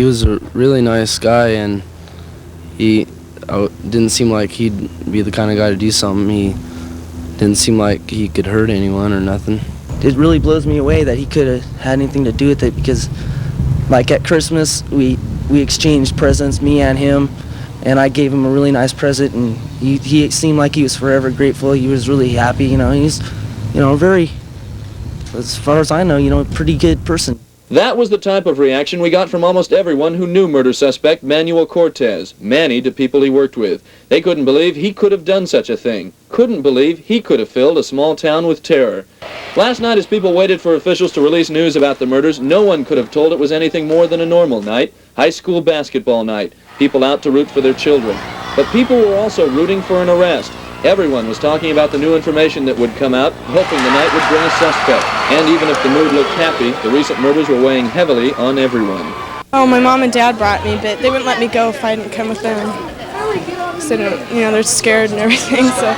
He was a really nice guy, and he didn't seem like he'd be the kind of guy to do something. He didn't seem like he could hurt anyone or nothing. It really blows me away that he could have had anything to do with it, because like at Christmas we exchanged presents, me and him, and I gave him a really nice present, and he seemed like he was forever grateful. He was really happy, he's very, as far as I know, a pretty good person. That was the type of reaction we got from almost everyone who knew murder suspect Manny Cortez, Manny to people he worked with. They couldn't believe he could have done such a thing. Couldn't believe he could have filled a small town with terror. Last night, as people waited for officials to release news about the murders, no one could have told it was anything more than a normal night, high school basketball night, people out to root for their children. But people were also rooting for an arrest. Everyone was talking about the new information that would come out, hoping the night would bring a suspect. And even if the mood looked happy, the recent murders were weighing heavily on everyone. Oh, my mom and dad brought me, but they wouldn't let me go if I didn't come with them. So, they're scared and everything, so.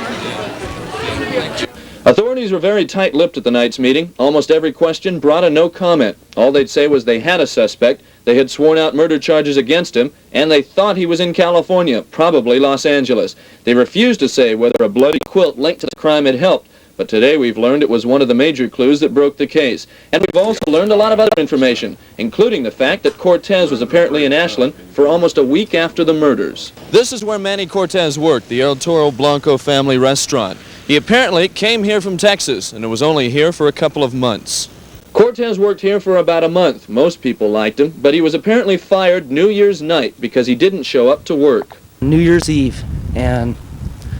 Authorities were very tight-lipped at the night's meeting. Almost every question brought a no comment. All they'd say was they had a suspect, they had sworn out murder charges against him, and they thought he was in California, probably Los Angeles. They refused to say whether a bloody quilt linked to the crime had helped, but today we've learned it was one of the major clues that broke the case. And we've also learned a lot of other information, including the fact that Cortez was apparently in Ashland for almost a week after the murders. This is where Manny Cortez worked, the El Toro Blanco family restaurant. He apparently came here from Texas, and was only here for a couple of months. Cortez worked here for about a month. Most people liked him, but he was apparently fired New Year's night because he didn't show up to work. New Year's Eve, and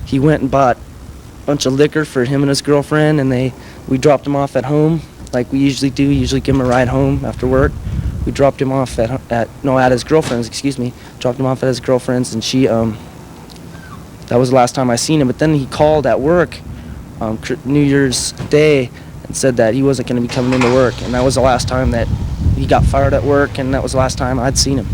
he went and bought a bunch of liquor for him and his girlfriend, and we dropped him off at home like we usually do. We usually give him a ride home after work. We dropped him off at his girlfriend's, dropped him off at his girlfriend's, and she, that was the last time I seen him. But then he called at work New Year's Day and said that he wasn't going to be coming into work, and that was the last time that he got fired at work, and that was the last time I'd seen him.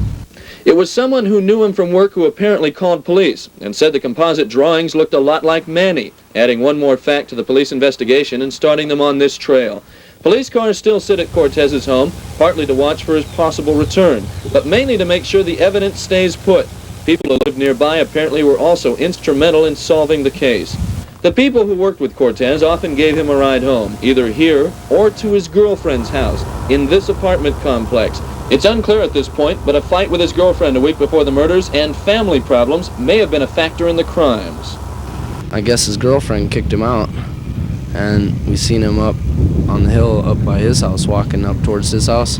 It was someone who knew him from work who apparently called police and said the composite drawings looked a lot like Manny, adding one more fact to the police investigation and starting them on this trail. Police cars still sit at Cortez's home, partly to watch for his possible return, but mainly to make sure the evidence stays put. People who lived nearby apparently were also instrumental in solving the case. The people who worked with Cortez often gave him a ride home, either here or to his girlfriend's house, in this apartment complex. It's unclear at this point, but a fight with his girlfriend a week before the murders and family problems may have been a factor in the crimes. I guess his girlfriend kicked him out, and we seen him up on the hill up by his house, walking up towards his house.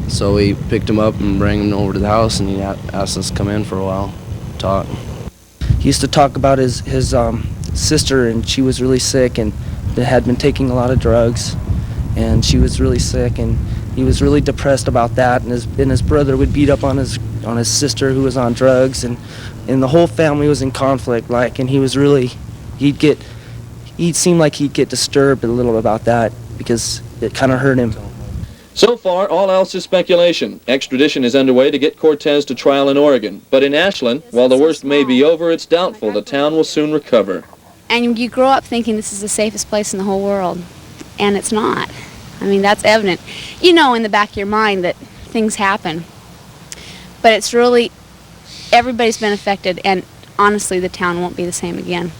So we picked him up and brought him over to the house, and he asked us to come in for a while, talk. He used to talk about his sister, and she was really sick and had been taking a lot of drugs, and she was really sick, and he was really depressed about that, and his brother would beat up on his sister who was on drugs, and the whole family was in conflict, and he was really, he'd seem like he'd get disturbed a little about that because it kind of hurt him. So far, all else is speculation. Extradition is underway to get Cortez to trial in Oregon. But in Ashland, while the worst may be over, it's doubtful the town will soon recover. And you grow up thinking this is the safest place in the whole world, and it's not. I mean, that's evident. You know in the back of your mind that things happen. But it's really, everybody's been affected, and honestly, the town won't be the same again.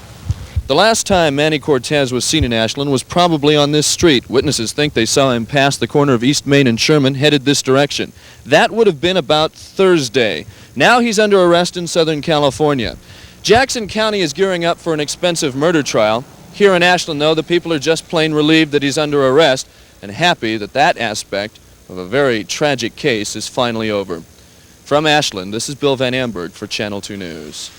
The last time Manny Cortez was seen in Ashland was probably on this street. Witnesses think they saw him pass the corner of East Main and Sherman, headed this direction. That would have been about Thursday. Now he's under arrest in Southern California. Jackson County is gearing up for an expensive murder trial. Here in Ashland, though, the people are just plain relieved that he's under arrest and happy that that aspect of a very tragic case is finally over. From Ashland, this is Bill Van Amberg for Channel 2 News.